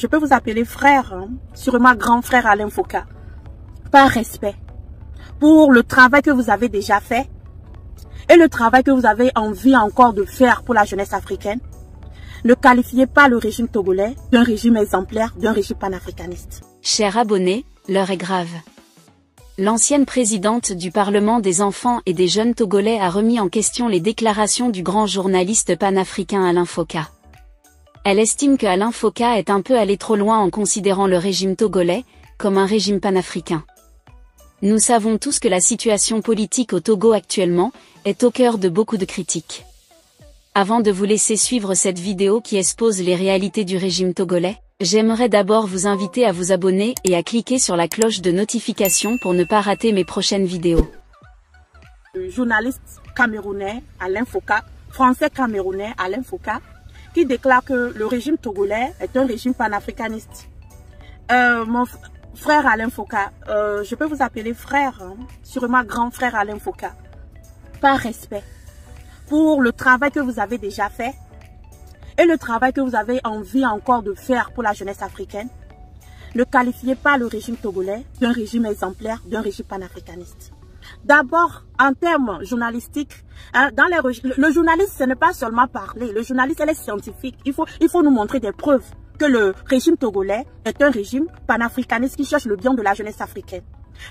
je peux vous appeler frère, hein, sûrement grand frère Alain Foka, par respect pour le travail que vous avez déjà fait et le travail que vous avez envie encore de faire pour la jeunesse africaine. Ne qualifiez pas le régime togolais d'un régime exemplaire, d'un régime panafricaniste. Chers abonnés, l'heure est grave. L'ancienne présidente du Parlement des enfants et des jeunes togolais a remis en question les déclarations du grand journaliste panafricain Alain Foka. Elle estime que Alain Foka est un peu allé trop loin en considérant le régime togolais comme un régime panafricain. Nous savons tous que la situation politique au Togo actuellement est au cœur de beaucoup de critiques. Avant de vous laisser suivre cette vidéo qui expose les réalités du régime togolais, j'aimerais d'abord vous inviter à vous abonner et à cliquer sur la cloche de notification pour ne pas rater mes prochaines vidéos. Le journaliste camerounais Alain Foka, français camerounais Alain Foka, qui déclare que le régime togolais est un régime panafricaniste. Mon frère Alain Foka, je peux vous appeler frère, hein, sûrement grand frère Alain Foka, par respect pour le travail que vous avez déjà fait et le travail que vous avez envie encore de faire pour la jeunesse africaine. Ne qualifiez pas le régime togolais d'un régime exemplaire, d'un régime panafricaniste. D'abord, en termes journalistiques, hein, le journaliste, ce n'est pas seulement parler. Le journaliste, elle est scientifique. Il faut nous montrer des preuves que le régime togolais est un régime panafricaniste qui cherche le bien de la jeunesse africaine.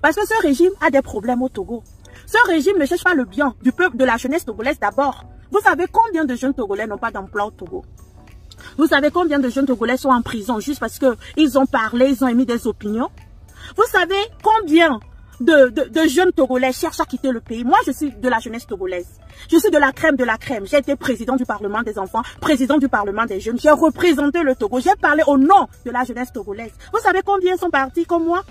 Parce que ce régime a des problèmes au Togo. Ce régime ne cherche pas le bien du peuple, de la jeunesse togolaise d'abord. Vous savez combien de jeunes togolais n'ont pas d'emploi au Togo? Vous savez combien de jeunes togolais sont en prison juste parce qu'ils ont parlé, ils ont émis des opinions? Vous savez combien de jeunes togolais cherchent à quitter le pays? Moi, je suis de la jeunesse togolaise. Je suis de la crème de la crème. J'ai été président du Parlement des enfants, président du Parlement des jeunes. J'ai représenté le Togo. J'ai parlé au nom de la jeunesse togolaise. Vous savez combien sont partis comme moi?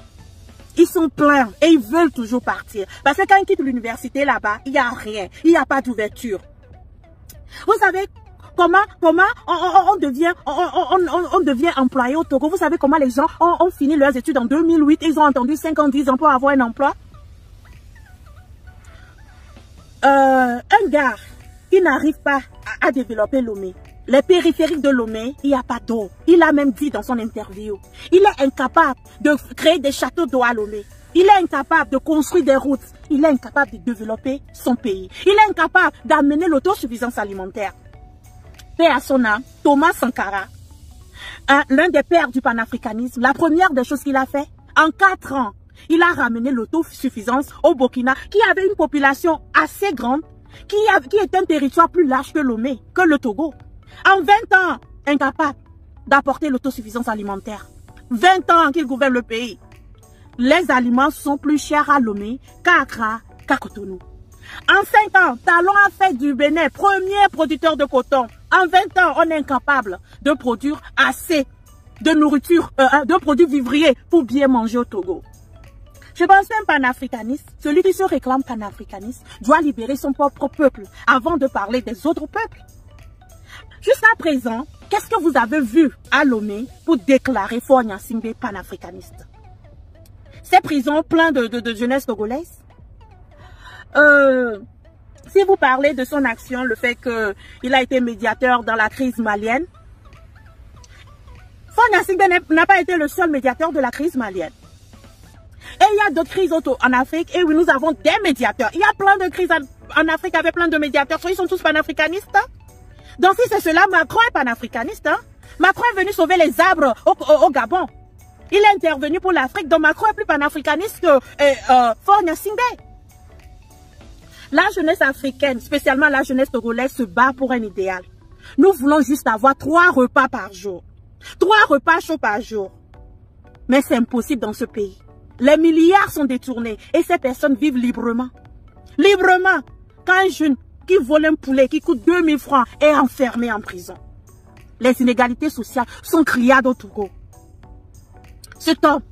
Ils sont pleins et ils veulent toujours partir. Parce que quand ils quittent l'université là-bas, il n'y a rien. Il n'y a pas d'ouverture. Vous savez comment on devient employé au Togo? Vous savez comment les gens ont fini leurs études en 2008? Ils ont attendu 5 ans, 10 ans pour avoir un emploi. Un gars qui n'arrive pas à développer Lomé. Les périphériques de Lomé, il n'y a pas d'eau. Il a même dit dans son interview. Il est incapable de créer des châteaux d'eau à Lomé. Il est incapable de construire des routes. Il est incapable de développer son pays. Il est incapable d'amener l'autosuffisance alimentaire. Paix à son âme, Thomas Sankara, l'un des pères du panafricanisme, la première des choses qu'il a fait, en 4 ans, il a ramené l'autosuffisance au Burkina, qui avait une population assez grande, qui est un territoire plus large que Lomé, que le Togo. En 20 ans, incapable d'apporter l'autosuffisance alimentaire. 20 ans qu'il gouverne le pays. Les aliments sont plus chers à Lomé qu'à Accra, qu'à Cotonou. En 5 ans, Talon a fait du Bénin premier producteur de coton. En 20 ans, on est incapable de produire assez de nourriture, de produits vivriers pour bien manger au Togo. Je pense qu'un panafricaniste, celui qui se réclame panafricaniste, doit libérer son propre peuple avant de parler des autres peuples. Jusqu'à présent, qu'est-ce que vous avez vu à Lomé pour déclarer Faure Gnassingbé panafricaniste? Ces prisons pleines de jeunesse togolaise? Si vous parlez de son action, le fait qu'il a été médiateur dans la crise malienne, Faure Gnassingbé n'a pas été le seul médiateur de la crise malienne. Et il y a d'autres crises en Afrique, et oui, nous avons des médiateurs. Il y a plein de crises en Afrique avec plein de médiateurs. Ils sont tous panafricanistes. Hein? Donc si c'est cela, Macron est panafricaniste. Hein? Macron est venu sauver les arbres au Gabon. Il est intervenu pour l'Afrique, donc Macron est plus panafricaniste que Faure Gnassingbé. La jeunesse africaine, spécialement la jeunesse togolaise, se bat pour un idéal. Nous voulons juste avoir 3 repas par jour. 3 repas chauds par jour. Mais c'est impossible dans ce pays. Les milliards sont détournés et ces personnes vivent librement. Librement. Quand un jeune qui vole un poulet qui coûte 2000 francs est enfermé en prison. Les inégalités sociales sont criades au Togo. Cet homme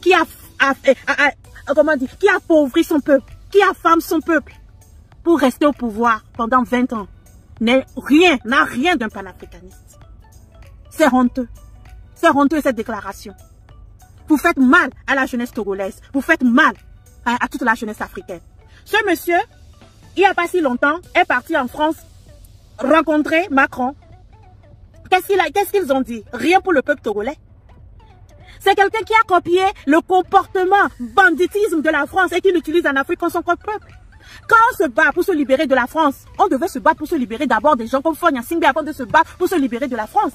qui qui a appauvri son peuple, qui affame son peuple pour rester au pouvoir pendant 20 ans, n'a rien d'un panafricaniste. C'est honteux. C'est honteux cette déclaration. Vous faites mal à la jeunesse togolaise. Vous faites mal à toute la jeunesse africaine. Ce monsieur, il n'y a pas si longtemps, est parti en France rencontrer Macron Qu'est-ce qu'ils ont dit? Rien pour le peuple togolais. C'est quelqu'un qui a copié le comportement banditisme de la France et qui l'utilise en Afrique contre son propre peuple. Quand on se bat pour se libérer de la France, on devait se battre pour se libérer d'abord des gens comme Faure Gnassingbé avant de se battre pour se libérer de la France.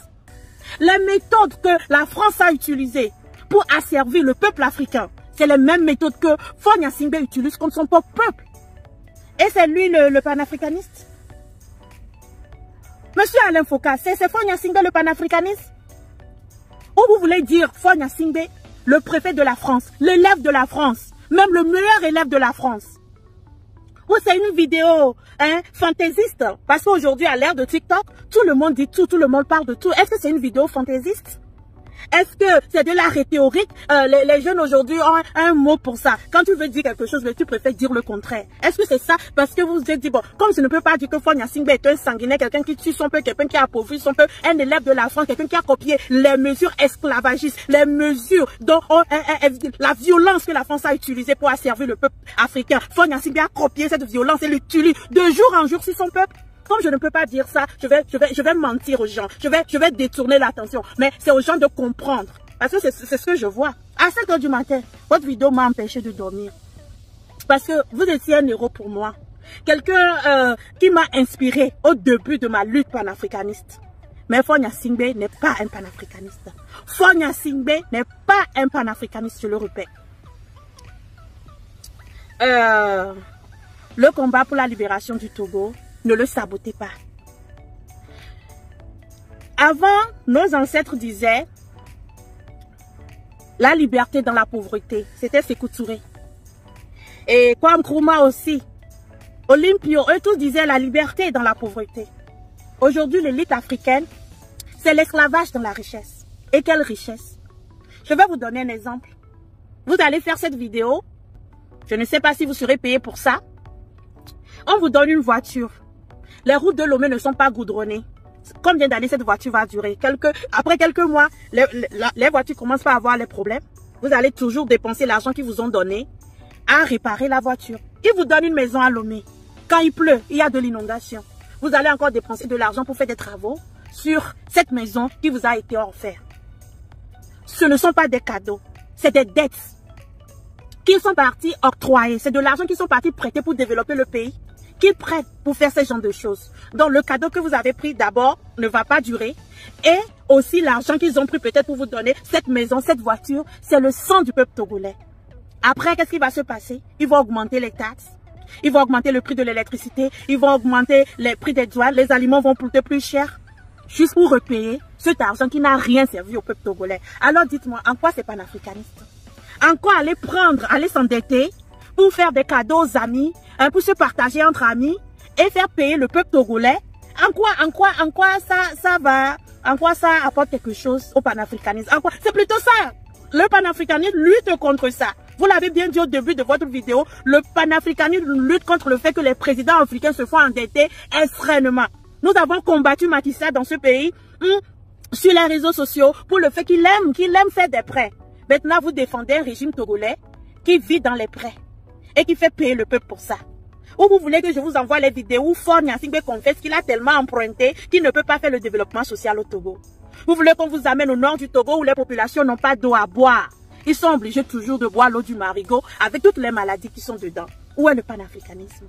Les méthodes que la France a utilisées pour asservir le peuple africain, c'est les mêmes méthodes que Faure Gnassingbé utilise contre son propre peuple. Et c'est lui le panafricaniste. Monsieur Alain Foka, c'est Faure Gnassingbé le panafricaniste? Ou vous voulez dire Faure Gnassingbé, le préfet de la France, l'élève de la France, même le meilleur élève de la France? Ou c'est une vidéo fantaisiste? Parce qu'aujourd'hui, à l'ère de TikTok, tout le monde dit tout, tout le monde parle de tout. Est-ce que c'est une vidéo fantaisiste? Est-ce que c'est de la rhétorique? Les jeunes aujourd'hui ont un mot pour ça. Quand tu veux dire quelque chose, mais tu préfères dire le contraire. Est-ce que c'est ça? Parce que vous vous êtes dit, bon, comme je ne peux pas dire que Faure Gnassingbé est un sanguinaire, quelqu'un qui tue son peuple, quelqu'un qui a appauvri son peuple, un élève de la France, quelqu'un qui a copié les mesures esclavagistes, les mesures dont la violence que la France a utilisée pour asservir le peuple africain. Faure Gnassingbé a copié cette violence et l'utilise de jour en jour sur son peuple. Comme je ne peux pas dire ça, je vais mentir aux gens. Je vais détourner l'attention. Mais c'est aux gens de comprendre. Parce que c'est ce que je vois. À 7 h du matin, votre vidéo m'a empêché de dormir. Parce que vous étiez un héros pour moi. Quelqu'un qui m'a inspiré au début de ma lutte panafricaniste. Mais Faure Gnassingbé n'est pas un panafricaniste. Faure Gnassingbé n'est pas un panafricaniste, je le répète. Le combat pour la libération du Togo, ne le sabotez pas. Avant, nos ancêtres disaient la liberté dans la pauvreté. C'était Sékou Touré. Et Kwame Nkrumah aussi. Olympio, eux tous disaient la liberté dans la pauvreté. Aujourd'hui, l'élite africaine, c'est l'esclavage dans la richesse. Et quelle richesse? Je vais vous donner un exemple. Vous allez faire cette vidéo. Je ne sais pas si vous serez payé pour ça. On vous donne une voiture. Les routes de Lomé ne sont pas goudronnées. Combien d'années cette voiture va durer? Après quelques mois, les voitures commencent pas à avoir les problèmes. Vous allez toujours dépenser l'argent qu'ils vous ont donné à réparer la voiture. Ils vous donnent une maison à Lomé. Quand il pleut, il y a de l'inondation. Vous allez encore dépenser de l'argent pour faire des travaux sur cette maison qui vous a été offerte. Ce ne sont pas des cadeaux, c'est des dettes qui sont partis octroyer. C'est de l'argent qui sont partis prêter pour développer le pays. Qu'ils prêtent pour faire ce genre de choses. Donc le cadeau que vous avez pris d'abord ne va pas durer. Et aussi l'argent qu'ils ont pris peut-être pour vous donner, cette maison, cette voiture, c'est le sang du peuple togolais. Après, qu'est-ce qui va se passer? Ils vont augmenter les taxes. Ils vont augmenter le prix de l'électricité. Ils vont augmenter les prix des douanes. Les aliments vont coûter plus cher. Juste pour repayer cet argent qui n'a rien servi au peuple togolais. Alors dites-moi, en quoi c'est panafricaniste? En quoi aller s'endetter pour faire des cadeaux aux amis, pour se partager entre amis et faire payer le peuple togolais? En quoi ça apporte quelque chose au panafricanisme? En quoi? C'est plutôt ça. Le panafricanisme lutte contre ça. Vous l'avez bien dit au début de votre vidéo, le panafricanisme lutte contre le fait que les présidents africains se font endetter extrêmement. Nous avons combattu Macky Sall dans ce pays sur les réseaux sociaux pour le fait qu'il aime faire des prêts. Maintenant, vous défendez un régime togolais qui vit dans les prêts et qui fait payer le peuple pour ça. Ou vous voulez que je vous envoie les vidéos où Faure Gnassingbé confesse qu'il a tellement emprunté qu'il ne peut pas faire le développement social au Togo. Vous voulez qu'on vous amène au nord du Togo où les populations n'ont pas d'eau à boire. Ils sont obligés toujours de boire l'eau du marigot avec toutes les maladies qui sont dedans. Où est le panafricanisme?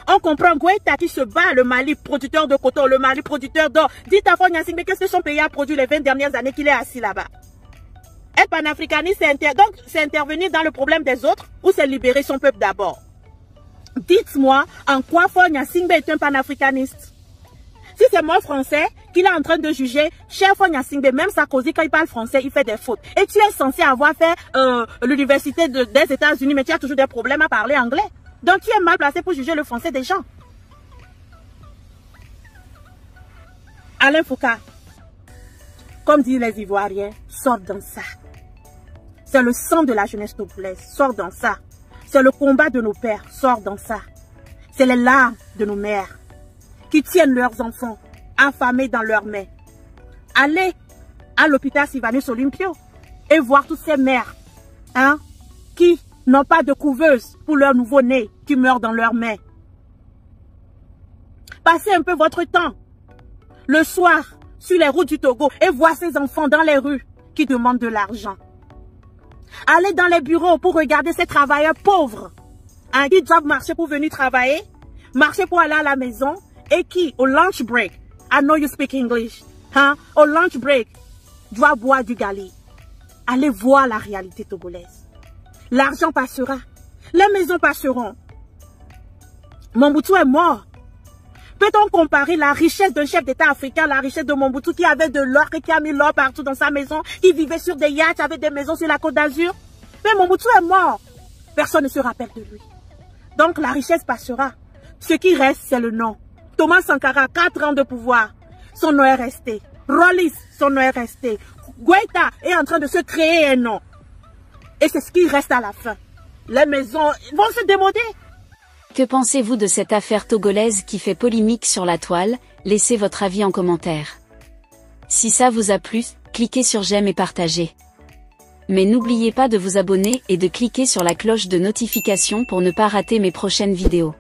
On comprend Goïta qui se bat, le Mali producteur de coton, le Mali producteur d'or. Dites à Faure Gnassingbé qu'est-ce que son pays a produit les 20 dernières années qu'il est assis là-bas. Être panafricaniste, c'est intervenir dans le problème des autres ou c'est libérer son peuple d'abord? Dites-moi en quoi Faure Gnassingbé est un panafricaniste. Si c'est moi français qu'il est en train de juger, cher Faure Gnassingbé, même Sarkozy quand il parle français, il fait des fautes. Et tu es censé avoir fait l'université des États-Unis, mais tu as toujours des problèmes à parler anglais. Donc tu es mal placé pour juger le français des gens. Alain Foka, comme disent les Ivoiriens, sort dans ça. C'est le sang de la jeunesse togolaise, sort dans ça. C'est le combat de nos pères, sort dans ça. C'est les larmes de nos mères qui tiennent leurs enfants affamés dans leurs mains. Allez à l'hôpital Sylvanus Olympio et voir toutes ces mères qui n'ont pas de couveuse pour leur nouveau-né qui meurt dans leurs mains. Passez un peu votre temps le soir sur les routes du Togo et voir ces enfants dans les rues qui demandent de l'argent. Allez dans les bureaux pour regarder ces travailleurs pauvres, hein, qui doivent marcher pour venir travailler, marcher pour aller à la maison et qui, au lunch break, I know you speak English, hein, au lunch break, doivent boire du gali. Allez voir la réalité togolaise. L'argent passera, les maisons passeront. Mobutu est mort. Peut-on comparer la richesse d'un chef d'État africain à la richesse de Mobutu qui avait de l'or et qui a mis l'or partout dans sa maison, qui vivait sur des yachts, avec des maisons sur la Côte d'Azur? Mais Mobutu est mort. Personne ne se rappelle de lui. Donc la richesse passera. Ce qui reste, c'est le nom. Thomas Sankara, 4 ans de pouvoir. Son nom est resté. Rollis, son nom est resté. Goïta est en train de se créer un nom. Et c'est ce qui reste à la fin. Les maisons vont se démoder. Que pensez-vous de cette affaire togolaise qui fait polémique sur la toile? Laissez votre avis en commentaire. Si ça vous a plu, cliquez sur j'aime et partagez. Mais n'oubliez pas de vous abonner et de cliquer sur la cloche de notification pour ne pas rater mes prochaines vidéos.